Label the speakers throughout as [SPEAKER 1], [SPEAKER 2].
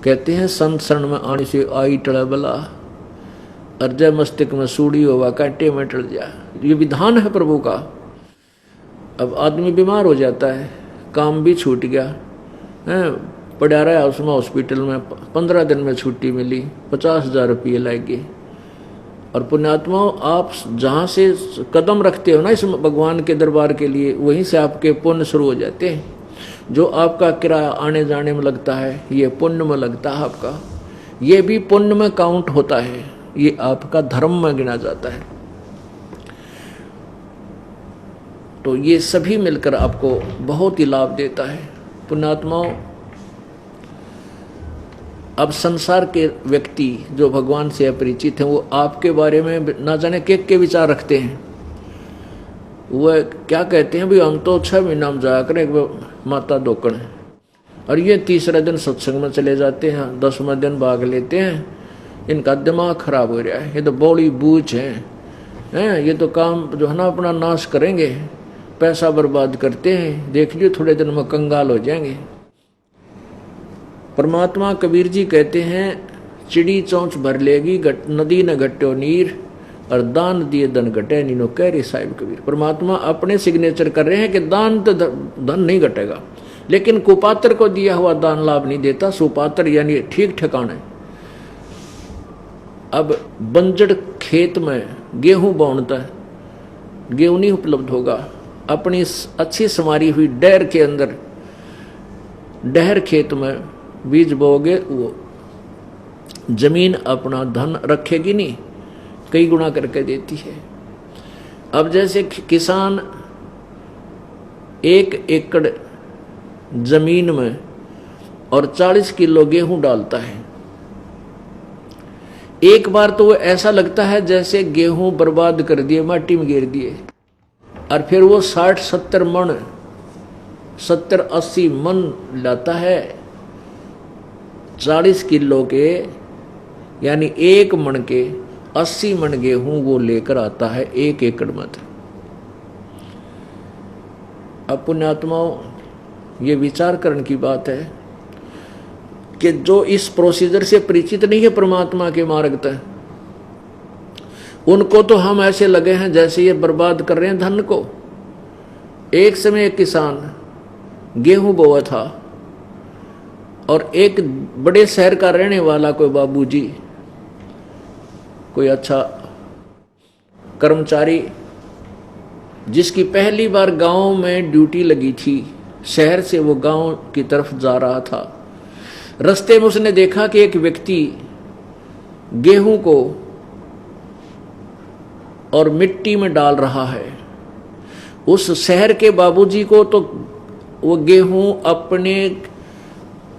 [SPEAKER 1] कहते हैं संत शरण में आने से आई टड़ा बला, अर्जय मस्तिष्क में सूड़ी होगा कांटे में टल जा। ये विधान है प्रभु का। अब आदमी बीमार हो जाता है, काम भी छूट गया है, पड़ा रहा उसमें हॉस्पिटल में, 15 दिन में छुट्टी मिली, 50,000 रुपये लगे। और पुण्यात्माओं, आप जहाँ से कदम रखते हो ना इस भगवान के दरबार के लिए, वहीं से आपके पुण्य शुरू हो जाते हैं। जो आपका किराया आने जाने में लगता है, ये पुण्य में लगता है आपका, ये भी पुण्य में काउंट होता है, ये आपका धर्म में गिना जाता है। तो ये सभी मिलकर आपको बहुत ही लाभ देता है। पुण्यात्माओं, अब संसार के व्यक्ति जो भगवान से अपरिचित हैं, वो आपके बारे में ना जाने के विचार रखते हैं। वह क्या कहते हैं, भाई हम तो 6 महीना में जाया करें माता दोकड़, और ये 30रे दिन सत्संग में चले जाते हैं, 10वें दिन भाग लेते हैं, इनका दिमाग खराब हो रहा है, ये तो बौड़ी बूझ हैं, ये तो काम जो है ना अपना नाश करेंगे, पैसा बर्बाद करते हैं, देख लियो थोड़े दिन में कंगाल हो जाएंगे। परमात्मा कबीर जी कहते हैं, चिड़ी चौंच भर लेगी नदी न घट्यो नीर, और दान दिए धन घटे नीनो कह रहे साहिब कबीर। परमात्मा अपने सिग्नेचर कर रहे हैं कि दान तो धन नहीं घटेगा, लेकिन कुपात्र को दिया हुआ दान लाभ नहीं देता। सुपात्र यानी ठीक ठिकाने। अब बंजड़ खेत में गेहूं बोनता है, गेहूं नहीं उपलब्ध होगा। अपनी अच्छी संवारी हुई डहर के अंदर, डहर खेत में बीज बोगे, वो जमीन अपना धन रखेगी नहीं, कई गुना करके देती है। अब जैसे किसान 1 एकड़ जमीन में और 40 किलो गेहूं डालता है, एक बार तो वो ऐसा लगता है जैसे गेहूं बर्बाद कर दिए, माटी में गिर दिए, और फिर वो 60-70 मन, 70-80 मन लाता है 40 किलो के, यानी 1 मन के 80 मन गेहूं वो लेकर आता है 1 एकड़ में। अब पुण्यात्माओं, ये विचार करने की बात है कि जो इस प्रोसीजर से परिचित नहीं है परमात्मा के मार्ग तक, उनको तो हम ऐसे लगे हैं जैसे ये बर्बाद कर रहे हैं धन को। एक समय एक किसान गेहूं बोआ था, और एक बड़े शहर का रहने वाला कोई बाबूजी, कोई अच्छा कर्मचारी, जिसकी पहली बार गांव में ड्यूटी लगी थी, शहर से वो गांव की तरफ जा रहा था। रास्ते में उसने देखा कि एक व्यक्ति गेहूं को और मिट्टी में डाल रहा है। उस शहर के बाबूजी को तो वो गेहूं अपने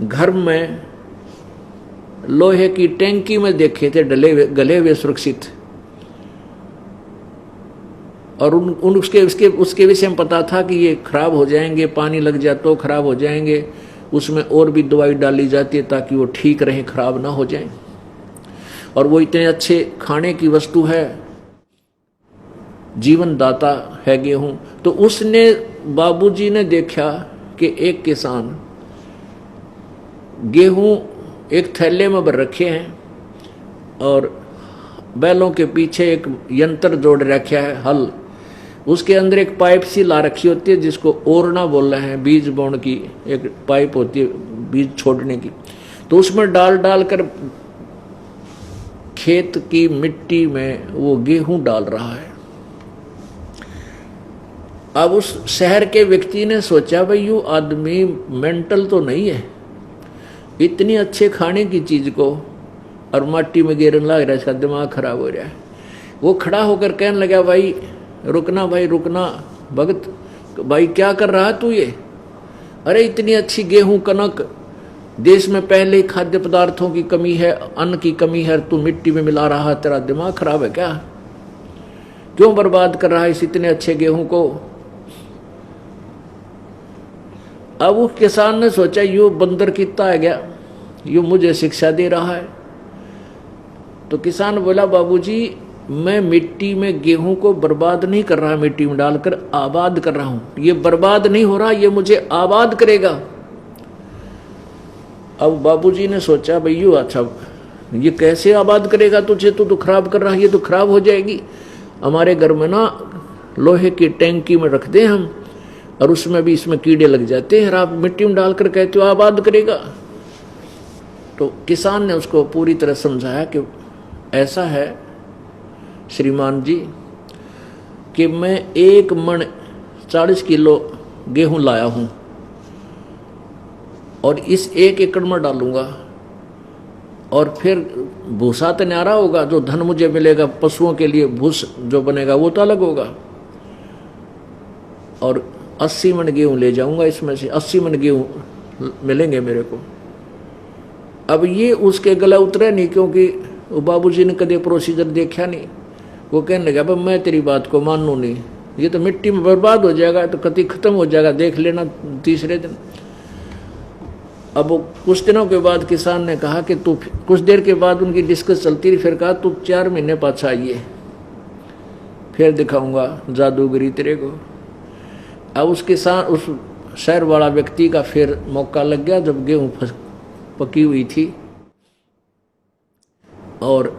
[SPEAKER 1] घर में लोहे की टैंकी में देखे थे, गले हुए सुरक्षित, और उसके विषय में पता था कि ये खराब हो जाएंगे, पानी लग जाए तो खराब हो जाएंगे, उसमें और भी दवाई डाली जाती है ताकि वो ठीक रहे, खराब ना हो जाए। और वो इतने अच्छे खाने की वस्तु है, जीवन दाता है गेहूं। तो उसने, बाबूजी ने देखा कि एक किसान गेहूं एक थैले में भर रखे हैं, और बैलों के पीछे एक यंत्र जोड़ रखा है, हल, उसके अंदर एक पाइप सी ला रखी होती है जिसको ओरना बोल रहे हैं, बीज बोने की एक पाइप होती है बीज छोड़ने की। तो उसमें डाल कर खेत की मिट्टी में वो गेहूं डाल रहा है। अब उस शहर के व्यक्ति ने सोचा, भाई यू आदमी मेंटल तो नहीं है, इतनी अच्छे खाने की चीज को और माटी में गिरने लग रहा है, इसका दिमाग खराब हो रहा है। वो खड़ा होकर कहने लगा, भाई रुकना, भाई रुकना भगत, भाई क्या कर रहा है तू ये? अरे इतनी अच्छी गेहूं कनक, देश में पहले ही खाद्य पदार्थों की कमी है, अन्न की कमी है, तू मिट्टी में मिला रहा है, तेरा दिमाग खराब है क्या? क्यों बर्बाद कर रहा है इस इतने अच्छे गेहूं को? अब वो किसान ने सोचा, यू बंदर कितना आ गया, यू मुझे शिक्षा दे रहा है। तो किसान बोला, बाबूजी मैं मिट्टी में गेहूं को बर्बाद नहीं कर रहा, मिट्टी में डालकर आबाद कर रहा हूं। ये बर्बाद नहीं हो रहा, ये मुझे आबाद करेगा। अब बाबूजी ने सोचा भैया अच्छा ये कैसे आबाद करेगा तुझे, तो खराब कर रहा है, ये तो खराब हो जाएगी। हमारे घर में ना लोहे की टैंकी में रख दें हम, और उसमें भी इसमें कीड़े लग जाते हैं, आप मिट्टी में डालकर कहते हो आबाद करेगा। तो किसान ने उसको पूरी तरह समझाया कि ऐसा है श्रीमान जी कि मैं 1 मन 40 किलो गेहूं लाया हूं और इस 1 एकड़ में डालूंगा, और फिर भूसा तो न्यारा होगा, जो धन मुझे मिलेगा पशुओं के लिए भूस जो बनेगा वो तो अलग होगा, और 80 मन गेहूं ले जाऊंगा, इसमें से 80 मन गेहूं मिलेंगे मेरे को। अब ये उसके गला उतरा नहीं, क्योंकि वो बाबूजी ने कभी प्रोसीजर देखा नहीं। वो कहने लगा भाई मैं तेरी बात को मानू नहीं, ये तो मिट्टी में बर्बाद हो जाएगा, तो कति खत्म हो जाएगा, देख लेना तीसरे दिन। अब वो कुछ दिनों के बाद किसान ने कहा कि तू, कुछ देर के बाद उनकी डिस्कस चलती रही, फिर कहा तू 4 महीने पाछा आइए, फिर दिखाऊंगा जादूगरी तेरे को। अब उस किसान, उस शहर वाला व्यक्ति का फिर मौका लग गया, जब गेहूं पकी हुई थी और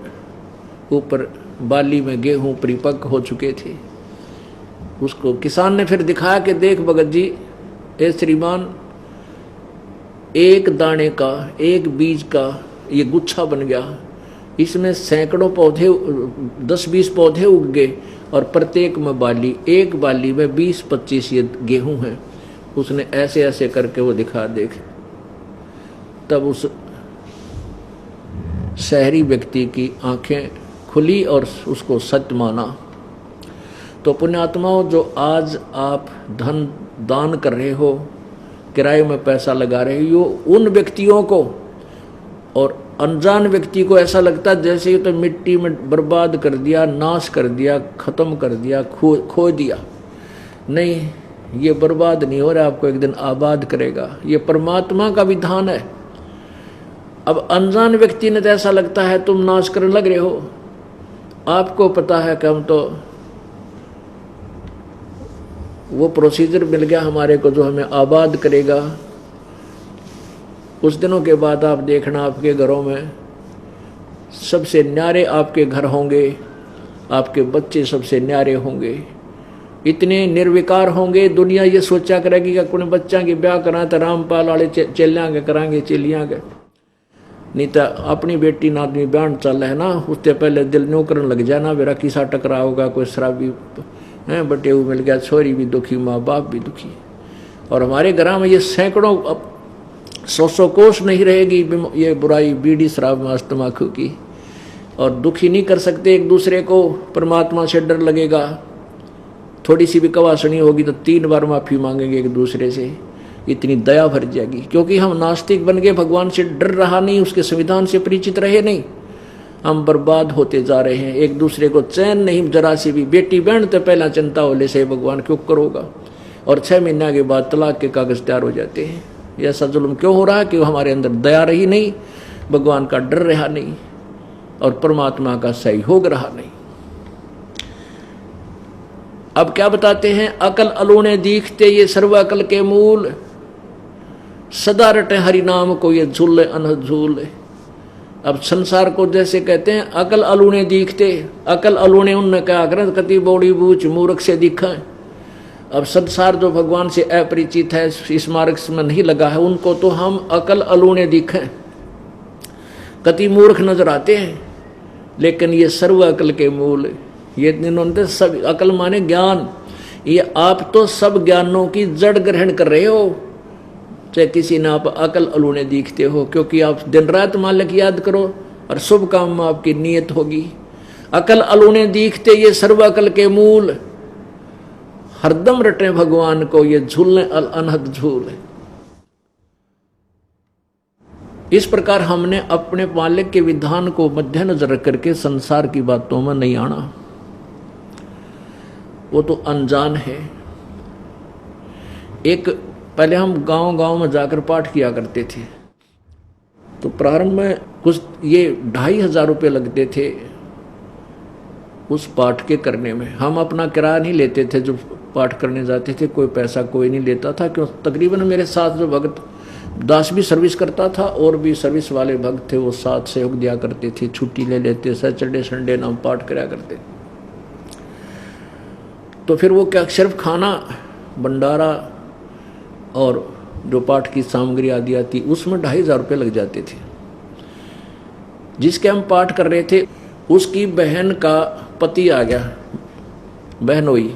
[SPEAKER 1] ऊपर बाली में गेहूं परिपक्व हो चुके थे। उसको किसान ने फिर दिखाया कि देख भगत जी, ए श्रीमान, एक दाने का, एक बीज का ये गुच्छा बन गया, इसमें सैकड़ों पौधे, 10-20 पौधे उग गए, और प्रत्येक में बाली, एक बाली में 20-25 ये गेहूं हैं। उसने ऐसे ऐसे करके वो दिखा, देख। तब उस शहरी व्यक्ति की आंखें खुली और उसको सत्य माना। तो पुण्यात्माओं, जो आज आप धन दान कर रहे हो, किराए में पैसा लगा रहे हो, उन व्यक्तियों को और अनजान व्यक्ति को ऐसा लगता है जैसे ये तो मिट्टी में बर्बाद कर दिया, नाश कर दिया, खत्म कर दिया, खो दिया। नहीं, ये बर्बाद नहीं हो रहा, आपको एक दिन आबाद करेगा। ये परमात्मा का विधान है। अब अनजान व्यक्ति ने तो ऐसा लगता है तुम नाश करने लग रहे हो, आपको पता है कि हम तो वो प्रोसीजर मिल गया हमारे को जो हमें आबाद करेगा। कुछ दिनों के बाद आप देखना, आपके घरों में सबसे न्यारे आपके घर होंगे, आपके बच्चे सबसे न्यारे होंगे, इतने निर्विकार होंगे, दुनिया ये सोचा करेगी कि कोई बच्चा की ब्याह करा तो रामपाल वाले चेलियाँ कराएंगे, चेलियाँ के। नहीं तो अपनी बेटी ना आदमी ब्याह चल है ना, उससे पहले दिल न्यू करने लग जाना, मेरा किसा टकरा होगा, कोई शराबी हैं बटे हुए मिल गया, छोरी भी दुखी, माँ बाप भी दुखी। और हमारे घर में ये सैकड़ों, अब 100 कोस नहीं रहेगी ये बुराई, बीड़ी शराब मांस तम्बाकू की, और दुखी नहीं कर सकते एक दूसरे को। परमात्मा से डर लगेगा, थोड़ी सी भी कवासनी होगी तो 3 बार माफी मांगेंगे एक दूसरे से, इतनी दया भर जाएगी। क्योंकि हम नास्तिक बन गए, भगवान से डर रहा नहीं, उसके संविधान से परिचित रहे नहीं, हम बर्बाद होते जा रहे हैं। एक दूसरे को चैन नहीं जरा सी भी, बेटी बहन तो पहला चिंता होले से भगवान क्यों करोगा, और 6 महीने के बाद तलाक के कागज तैयार हो जाते हैं। ये ऐसा जुल्म क्यों हो रहा है कि हमारे अंदर दया रही नहीं, भगवान का डर रहा नहीं, और परमात्मा का सहयोग रहा नहीं। अब क्या बताते हैं, अकल अलूने दीखते ये सर्व अकल के मूल, सदा रटे हरि नाम को ये झूले अनहद झूले। अब संसार को जैसे कहते हैं अकल अलूने दीखते, अकल अलूने उनने क्या करें कति बौड़ी बूझ मूर्ख से दिखा। अब संसार जो भगवान से अपरिचित है, इस मार्ग में नहीं लगा है, उनको तो हम अकल अलूने दिखें, कति मूर्ख नजर आते हैं। लेकिन ये सर्व अकल के मूल, ये इन्होंने सब, अकल माने ज्ञान, ये आप तो सब ज्ञानों की जड़ ग्रहण कर रहे हो, चाहे किसी ने आप अकल अलूने दिखते हो, क्योंकि आप दिन रात मालिक याद करो और शुभ काम में आपकी नीयत होगी। अकल अलूने दिखते ये सर्व अकल के मूल, हरदम रटे भगवान को ये झूलने अनहद झूल। इस प्रकार हमने अपने मालिक के विधान को मद्देनजर करके संसार की बातों में नहीं आना, वो तो अनजान है। एक पहले हम गांव-गांव में जाकर पाठ किया करते थे, तो प्रारंभ में कुछ ये 2500 रुपये लगते थे उस पाठ के करने में। हम अपना किराया नहीं लेते थे, जो पाठ करने जाते थे कोई पैसा कोई नहीं लेता था, क्यों तकरीबन मेरे साथ जो भगत दास भी सर्विस करता था और भी सर्विस वाले भक्त थे वो साथ सहयोग दिया करते थे, छुट्टी ले लेते, सैटरडे संडे नाम पाठ कराया करते। तो फिर वो क्या सिर्फ खाना भंडारा और जो पाठ की सामग्री आदि आती उसमें 2,500 रुपये लग जाते थे। जिसके हम पाठ कर रहे थे उसकी बहन का पति आ गया, बहनोई,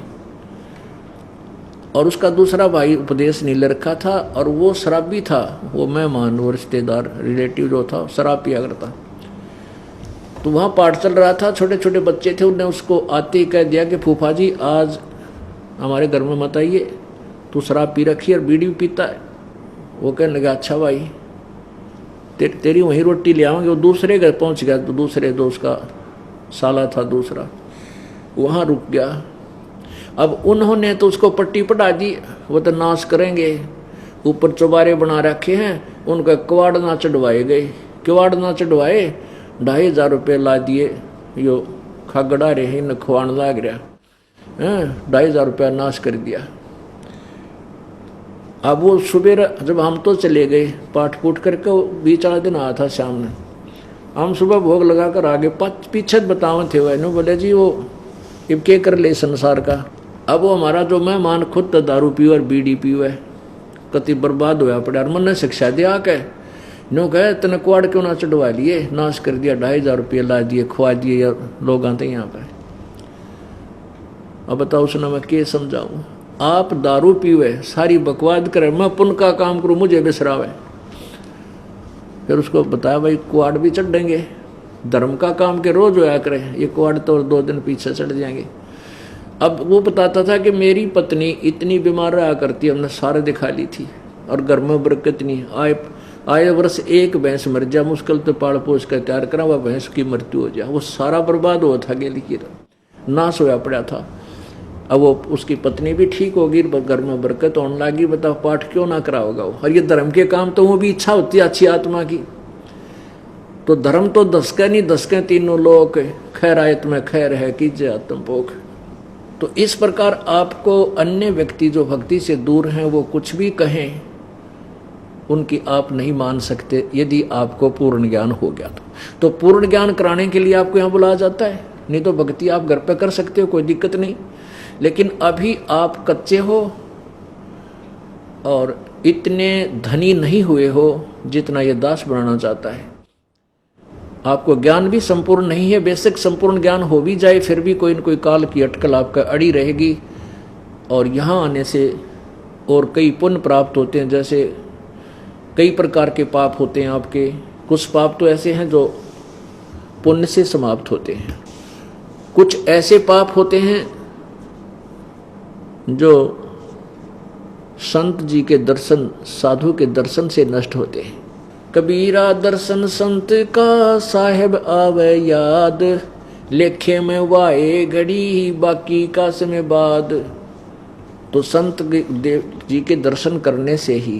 [SPEAKER 1] और उसका दूसरा भाई उपदेश नहीं ले रखा था और वो शराबी था, वो मेहमान वो रिश्तेदार रिलेटिव जो था शराब पिया करता। तो वहाँ पाठ चल रहा था, छोटे छोटे बच्चे थे, उन्होंने उसको आते ही कह दिया कि फूफा जी आज हमारे घर में मत आइए, तू शराब पी रखी है और बीड़ी भी पीता है। वो कहने लगा अच्छा भाई तेरी वहीं रोटी ले आवांगे। वो दूसरे घर पहुँच गया, तो दूसरे दोस्त का साला था दूसरा, वहाँ रुक गया। अब उन्होंने तो उसको पट्टी पढ़ा दी, वो तो नाश करेंगे, ऊपर चौबारे बना रखे हैं, उनका किवाड़ ना चढ़वाए गए, किवाड़ ना चढ़वाए 2,500 रुपये ला दिए, यो खागड़ा रहे न खुआन लाग रहा, 2,500 रुपया नाश कर दिया। अब वो सुबह जब हम तो चले गए पाठ पूठ करके, 20 दिन आया था शाम में, हम सुबह भोग लगा कर आगे पीछे बतावे थे वह बोले जी वो इब के कर ले संसार का। अब वो हमारा जो मेहमान खुद तो दारू पीवे और बीड़ी पीवे, कति बर्बाद होया पड़ा। मन ने शिक्षा दिया के नो कहे तने कुआड़ क्यों ना चढ़वा लिए, नाश कर दिया, 2,500 रुपये ला दिए, खुआ दिए लोग आते यहाँ पर। अब बताओ उसने मैं क्या समझाऊँ। आप दारू पीवे सारी बकवाद करे, मैं पुण्य का काम करूँ मुझे बिसरावे। फिर उसको बताया भाई कुआड़ भी चढ़ देंगे, धर्म का काम के रोज होया करे, ये कुआड़ तो 2 दिन पीछे चढ़ जाएंगे। अब वो बताता था कि मेरी पत्नी इतनी बीमार रहा करती, हमने सारे दिखा ली थी और घर में बरकत नहीं, आए वर्ष एक भैंस मर जा, मुश्किल तो पाल पोस कर तैयार करा, वह भैंस की मृत्यु हो जाए, वो सारा बर्बाद हुआ था, गेली की नाश होया पड़ा था। अब वो उसकी पत्नी भी ठीक होगी, घर में बरकत होने लगी, बताओ पाठ क्यों ना करा होगा वो। और ये धर्म के काम तो वो भी इच्छा होती है अच्छी आत्मा की, तो धर्म तो दसके नहीं दसके तीनों लोग, खैर आयत में खैर है कीजिए आत्म पोख। तो इस प्रकार आपको अन्य व्यक्ति जो भक्ति से दूर हैं वो कुछ भी कहें, उनकी आप नहीं मान सकते यदि आपको पूर्ण ज्ञान हो गया तो पूर्ण ज्ञान कराने के लिए आपको यहाँ बुलाया जाता है। नहीं तो भक्ति आप घर पे कर सकते हो, कोई दिक्कत नहीं। लेकिन अभी आप कच्चे हो और इतने धनी नहीं हुए हो जितना ये दास बनाना चाहता है। आपको ज्ञान भी संपूर्ण नहीं है, बेसिक संपूर्ण ज्ञान हो भी जाए फिर भी कोई न कोई काल की अटकल आपका अड़ी रहेगी। और यहाँ आने से और कई पुण्य प्राप्त होते हैं, जैसे कई प्रकार के पाप होते हैं आपके। कुछ पाप तो ऐसे हैं जो पुण्य से समाप्त होते हैं, कुछ ऐसे पाप होते हैं जो संत जी के दर्शन, साधु के दर्शन से नष्ट होते हैं। कबीरा दर्शन संत का साहेब आवे याद, लेखे में वाए घड़ी बाकी का समय बाद। तो संत देव जी के दर्शन करने से ही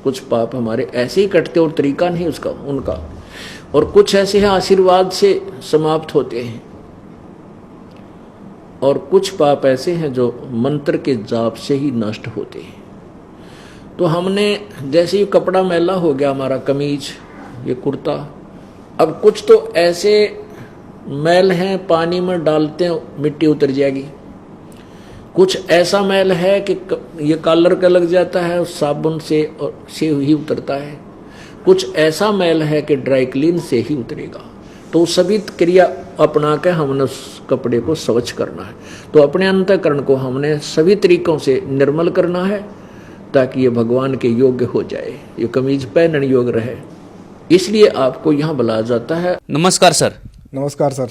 [SPEAKER 1] कुछ पाप हमारे ऐसे ही कटते और तरीका नहीं उसका उनका, और कुछ ऐसे हैं आशीर्वाद से समाप्त होते हैं, और कुछ पाप ऐसे हैं जो मंत्र के जाप से ही नष्ट होते हैं। तो हमने जैसे ही कपड़ा मैला हो गया हमारा, कमीज ये कुर्ता, अब कुछ तो ऐसे मैल हैं पानी में डालते हैं मिट्टी उतर जाएगी, कुछ ऐसा मैल है कि ये कलर का लग जाता है उस साबुन से और से ही उतरता है, कुछ ऐसा मैल है कि ड्राई क्लीन से ही उतरेगा। तो सभी क्रिया अपना के हमने उस कपड़े को स्वच्छ करना है। तो अपने अंतःकरण को हमने सभी तरीकों से निर्मल करना है ताकि ये भगवान के योग्य हो जाए, ये कमीज पहनने योग्य रहे। इसलिए आपको यहाँ बुलाया जाता है।
[SPEAKER 2] नमस्कार सर।
[SPEAKER 3] नमस्कार सर।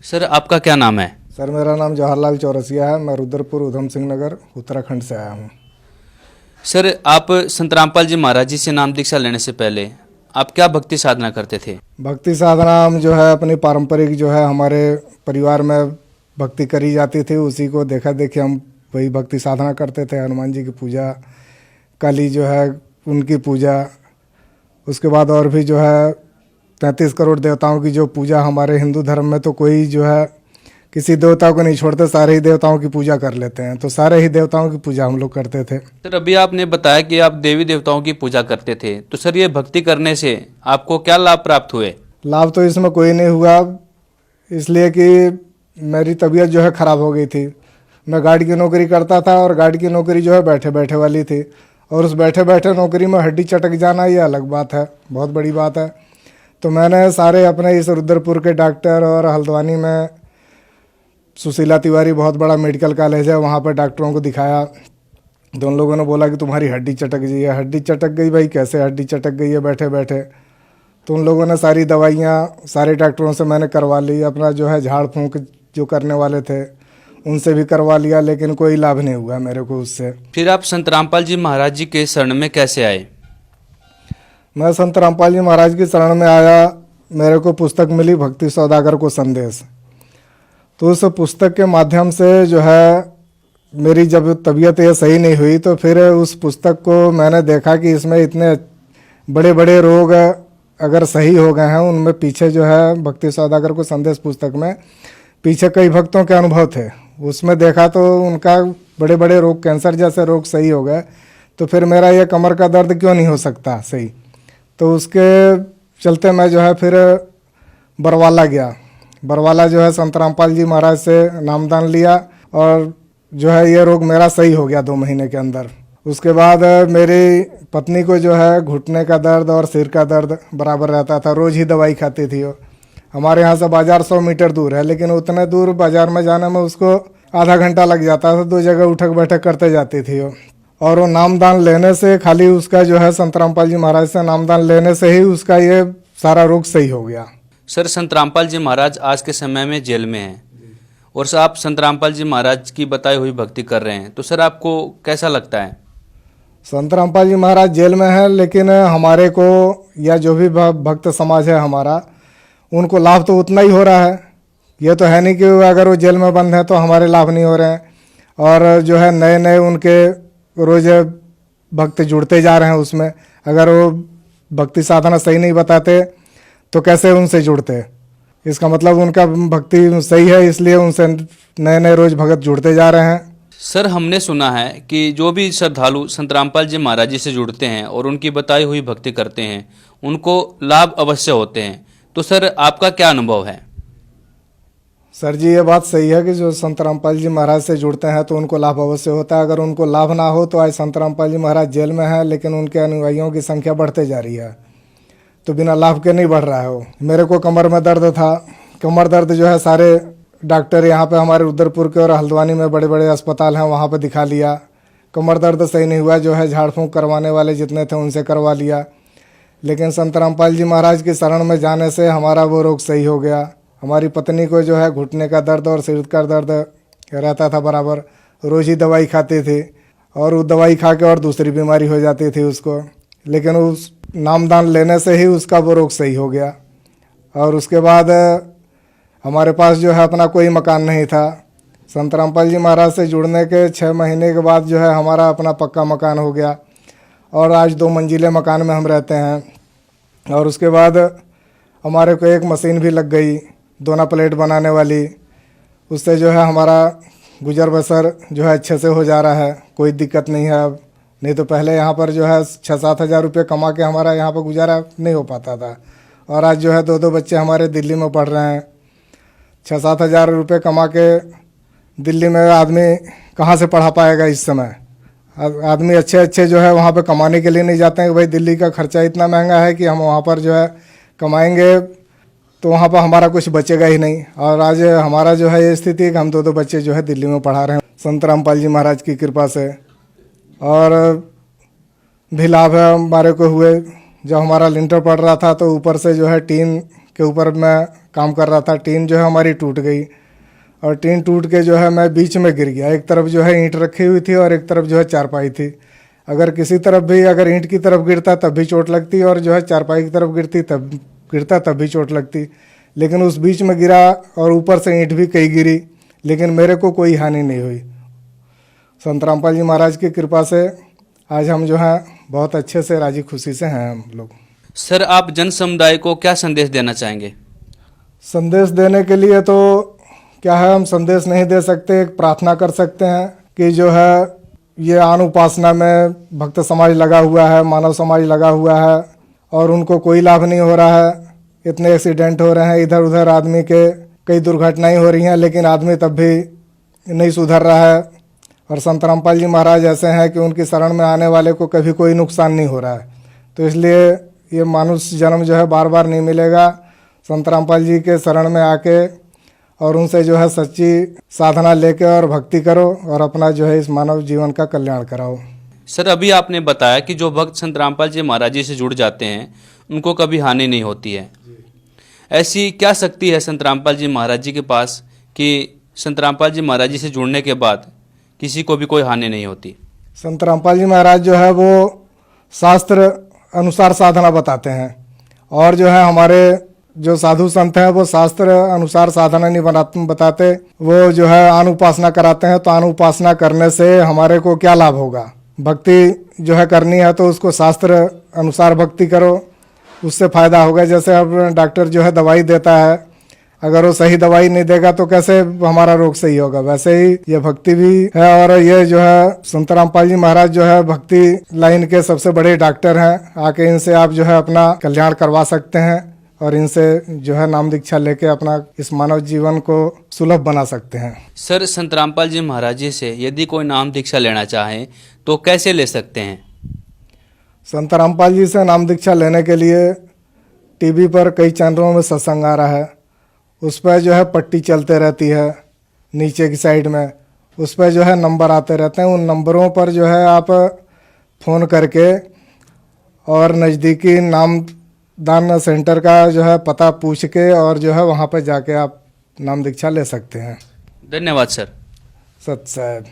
[SPEAKER 2] सर आपका क्या नाम है?
[SPEAKER 3] सर मेरा नाम जवाहरलाल चौरसिया है, मैं रुद्रपुर उधम सिंह नगर उत्तराखंड से आया हूँ।
[SPEAKER 2] सर आप संत रामपाल जी महाराज जी से नाम दीक्षा लेने से पहले आप क्या भक्ति साधना करते थे?
[SPEAKER 3] भक्ति साधना हम जो है अपनी पारंपरिक जो है हमारे परिवार में भक्ति करी जाती थी, उसी को देखा देखी हम वही भक्ति साधना करते थे। हनुमान जी की पूजा, काली जो है उनकी पूजा, उसके बाद और भी जो है 33 करोड़ देवताओं की जो पूजा हमारे हिंदू धर्म में तो कोई जो है किसी देवता को नहीं छोड़ते, सारे ही देवताओं की पूजा कर लेते हैं। तो सारे ही देवताओं की पूजा हम लोग करते थे।
[SPEAKER 2] सर अभी आपने बताया कि आप देवी देवताओं की पूजा करते थे, तो सर ये भक्ति करने से आपको क्या लाभ प्राप्त हुए?
[SPEAKER 3] लाभ तो इसमें कोई नहीं हुआ, इसलिए कि मेरी तबीयत जो है ख़राब हो गई थी। मैं गार्ड की नौकरी करता था और गार्ड की नौकरी जो है बैठे बैठे वाली थी, और उस बैठे बैठे नौकरी में हड्डी चटक जाना ये अलग बात है, बहुत बड़ी बात है। तो मैंने सारे अपने इस रुद्रपुर के डॉक्टर, और हल्द्वानी में सुशीला तिवारी बहुत बड़ा मेडिकल कॉलेज है, वहाँ पर डॉक्टरों को दिखाया। तो उन लोगों ने बोला कि तुम्हारी हड्डी चटक गई है। हड्डी चटक गई भाई, कैसे हड्डी चटक गई है बैठे बैठे? तो उन लोगों ने सारी दवाइयाँ सारे डॉक्टरों से मैंने करवा ली, अपना जो है झाड़ फूँक जो करने वाले थे उनसे भी करवा लिया, लेकिन कोई लाभ नहीं हुआ मेरे को उससे।
[SPEAKER 2] फिर आप संत रामपाल जी महाराज जी के शरण में कैसे आए?
[SPEAKER 3] मैं संत रामपाल जी महाराज की शरण में आया, मेरे को पुस्तक मिली भक्ति सौदागर को संदेश। तो उस पुस्तक के माध्यम से जो है मेरी जब तबीयत ये सही नहीं हुई, तो फिर उस पुस्तक को मैंने देखा कि इसमें इतने बड़े बड़े रोग अगर सही हो गए हैं, उनमें पीछे जो है भक्ति सौदागर को संदेश पुस्तक में पीछे कई भक्तों के अनुभव थे। उसमें देखा तो उनका बड़े बड़े रोग, कैंसर जैसे रोग सही हो गए। तो फिर मेरा ये कमर का दर्द क्यों नहीं हो सकता सही? तो उसके चलते मैं जो है फिर बरवाला गया। बरवाला जो है संत रामपाल जी महाराज से नामदान लिया, और जो है ये रोग मेरा सही हो गया 2 महीने के अंदर। उसके बाद मेरी पत्नी को जो है घुटने का दर्द और सिर का दर्द बराबर रहता था, रोज़ ही दवाई खाती थी वो। हमारे यहाँ से बाज़ार 100 मीटर दूर है, लेकिन उतने दूर बाज़ार में जाने में उसको आधा घंटा लग जाता था। 2 जगह उठक बैठक करते जाती थी वो। और वो नामदान लेने से, खाली उसका जो है संत रामपाल जी महाराज से नामदान लेने से ही उसका ये सारा रोग सही हो गया।
[SPEAKER 2] सर संत रामपाल जी महाराज आज के समय में जेल में हैं, और सर आप संत रामपाल जी महाराज की बताई हुई भक्ति कर रहे हैं, तो सर आपको कैसा लगता है?
[SPEAKER 3] संत रामपाल जी महाराज जेल में है, लेकिन हमारे को या जो भी भक्त समाज है हमारा, उनको लाभ तो उतना ही हो रहा है। ये तो है नहीं कि अगर वो जेल में बंद है तो हमारे लाभ नहीं हो रहे हैं। और जो है नए नए उनके रोज भक्त जुड़ते जा रहे हैं उसमें। अगर वो भक्ति साधना सही नहीं बताते तो कैसे उनसे जुड़ते? इसका मतलब उनका भक्ति सही है, इसलिए उनसे नए नए रोज भगत जुड़ते जा रहे हैं।
[SPEAKER 2] सर हमने सुना है कि जो भी श्रद्धालु संत रामपाल जी महाराज जी से जुड़ते हैं और उनकी बताई हुई भक्ति करते हैं, उनको लाभ अवश्य होते हैं। तो सर आपका क्या अनुभव है?
[SPEAKER 3] सर जी ये बात सही है कि जो संत रामपाल जी महाराज से जुड़ते हैं तो उनको लाभ अवश्य होता है। अगर उनको लाभ ना हो तो आज संत रामपाल जी महाराज जेल में है, लेकिन उनके अनुयायियों की संख्या बढ़ते जा रही है, तो बिना लाभ के नहीं बढ़ रहा है वो। मेरे को कमर में दर्द था, कमर दर्द जो है सारे डॉक्टर यहाँ पे हमारे रुद्रपुर के और हल्द्वानी में बड़े बड़े अस्पताल हैं, वहाँ पे दिखा लिया, कमर दर्द सही नहीं हुआ। जो है झाड़ फूँक करवाने वाले जितने थे उनसे करवा लिया, लेकिन संत रामपाल जी महाराज की शरण में जाने से हमारा वो रोग सही हो गया। हमारी पत्नी को जो है घुटने का दर्द और सिर का दर्द रहता था बराबर, रोज़ ही दवाई खाती थी, और वो दवाई खा के और दूसरी बीमारी हो जाती थी उसको, लेकिन उस नामदान लेने से ही उसका वो रोग सही हो गया। और उसके बाद हमारे पास जो है अपना कोई मकान नहीं था। संत रामपाल जी महाराज से जुड़ने के 6 महीने के बाद जो है हमारा अपना पक्का मकान हो गया, और आज 2 मंजिले मकान में हम रहते हैं। और उसके बाद हमारे को एक मशीन भी लग गई, दोना प्लेट बनाने वाली। उससे जो है हमारा गुजर बसर जो है अच्छे से हो जा रहा है, कोई दिक्कत नहीं है अब। नहीं तो पहले यहाँ पर जो है 6-7 हज़ार रुपये कमा के हमारा यहाँ पर गुजारा नहीं हो पाता था। और आज जो है 2-2 बच्चे हमारे दिल्ली में पढ़ रहे हैं। 6-7 हज़ार रुपये कमा के दिल्ली में आदमी कहाँ से पढ़ा पाएगा इस समय? आदमी अच्छे अच्छे जो है वहाँ पे कमाने के लिए नहीं जाते हैं कि भाई दिल्ली का खर्चा इतना महंगा है कि हम वहाँ पर जो है कमाएंगे तो वहाँ पर हमारा कुछ बचेगा ही नहीं। और आज हमारा जो है ये स्थिति है कि हम 2-2 बच्चे जो है दिल्ली में पढ़ा रहे हैं संत रामपाल जी महाराज की कृपा से। और भी लाभ है हमारे को हुए। जब हमारा लिंटर पड़ रहा था तो ऊपर से जो है टीन के ऊपर मैं काम कर रहा था, टीन जो है हमारी टूट गई, और टीन टूट के जो है मैं बीच में गिर गया। एक तरफ जो है ईंट रखी हुई थी और एक तरफ जो है चारपाई थी। अगर किसी तरफ भी, अगर ईंट की तरफ गिरता तब भी चोट लगती, और जो है चारपाई की तरफ गिरता तब भी चोट लगती। लेकिन उस बीच में गिरा और ऊपर से ईंट भी कई गिरी, लेकिन मेरे को कोई हानि नहीं हुई। संत रामपाल जी महाराज की कृपा से आज हम जो है बहुत अच्छे से राजी खुशी से हैं हम लोग।
[SPEAKER 2] सर आप जन समुदाय को क्या संदेश देना चाहेंगे?
[SPEAKER 3] संदेश देने के लिए तो क्या है, हम संदेश नहीं दे सकते, एक प्रार्थना कर सकते हैं कि जो है ये आन उपासना में भक्त समाज लगा हुआ है, मानव समाज लगा हुआ है और उनको कोई लाभ नहीं हो रहा है। इतने एक्सीडेंट हो रहे हैं, इधर उधर आदमी के कई दुर्घटनाएं हो रही हैं, लेकिन आदमी तब भी नहीं सुधर रहा है। और संत रामपाल जी महाराज ऐसे हैं कि उनकी शरण में आने वाले को कभी कोई नुकसान नहीं हो रहा है। तो इसलिए ये मानुष जन्म जो है बार बार नहीं मिलेगा। संत रामपाल जी के शरण में आके और उनसे जो है सच्ची साधना लेके और भक्ति करो और अपना जो है इस मानव जीवन का कल्याण कराओ।
[SPEAKER 2] सर, अभी आपने बताया कि जो भक्त संत रामपाल जी महाराज जी से जुड़ जाते हैं उनको कभी हानि नहीं होती है। ऐसी क्या शक्ति है संत रामपाल जी महाराज जी के पास कि संत रामपाल जी महाराज जी से जुड़ने के बाद किसी को भी कोई हानि नहीं होती?
[SPEAKER 3] संत रामपाल जी महाराज जो है वो शास्त्र अनुसार साधना बताते हैं और जो है हमारे जो साधु संत हैं वो शास्त्र अनुसार साधना नहीं बताते, वो जो है आन उपासना कराते हैं। तो आन उपासना करने से हमारे को क्या लाभ होगा? भक्ति जो है करनी है तो उसको शास्त्र अनुसार भक्ति करो, उससे फायदा होगा। जैसे अब डॉक्टर जो है दवाई देता है, अगर वो सही दवाई नहीं देगा तो कैसे हमारा रोग सही होगा? वैसे ही ये भक्ति भी है। और ये जो है संत रामपाल जी महाराज जो है भक्ति लाइन के सबसे बड़े डॉक्टर हैं। आके इनसे आप जो है अपना कल्याण करवा सकते हैं और इनसे जो है नाम दीक्षा लेके अपना इस मानव जीवन को सुलभ बना सकते हैं।
[SPEAKER 2] सर, संत रामपाल जी महाराज जी से यदि कोई नाम दीक्षा लेना चाहे तो कैसे ले सकते हैं?
[SPEAKER 3] संत रामपाल जी से नाम दीक्षा लेने के लिए टीवी पर कई चैनलों में सत्संग आ रहा है, उस पर जो है पट्टी चलते रहती है नीचे की साइड में, उस पर जो है नंबर आते रहते हैं। उन नंबरों पर जो है आप फ़ोन करके और नज़दीकी नाम दान सेंटर का जो है पता पूछ के और जो है वहाँ पर जाके आप नाम दीक्षा ले सकते हैं।
[SPEAKER 2] धन्यवाद सर।
[SPEAKER 3] सत साहब।